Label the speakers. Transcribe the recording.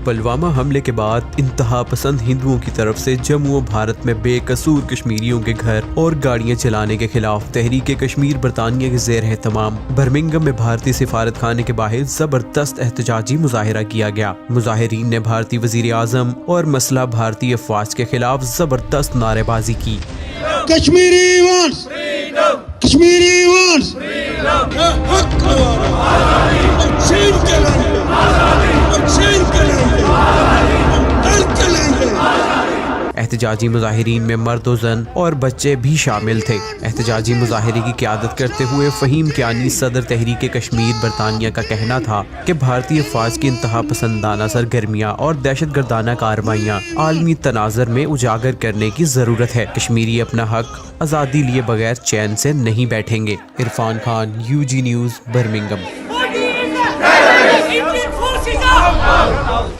Speaker 1: پلوامہ حملے کے بعد انتہا پسند ہندوؤں کی طرف سے جموں و بھارت میں بے قصور کشمیریوں کے گھر اور گاڑیاں چلانے کے خلاف تحریک کشمیر برطانیہ کے زیر اہتمام برمنگھم میں بھارتی سفارت خانے کے باہر زبردست احتجاجی مظاہرہ کیا گیا۔ مظاہرین نے بھارتی وزیر اعظم اور مسلح بھارتی افواج کے خلاف زبردست نعرے بازی کی۔
Speaker 2: Kashmiri once freedom, Kashmiri once
Speaker 1: احتجاجی مظاہرین میں مرد و زن اور بچے بھی شامل تھے۔ احتجاجی مظاہرے کی قیادت کرتے ہوئے فہیم کیانی صدر تحریک کشمیر برطانیہ کا کہنا تھا کہ بھارتی افواج کی انتہا پسندانہ سرگرمیاں اور دہشت گردانہ کارروائیاں عالمی تناظر میں اجاگر کرنے کی ضرورت ہے۔ کشمیری اپنا حق آزادی لیے بغیر چین سے نہیں بیٹھیں گے۔ Irfan Khan, UG news, Birmingham.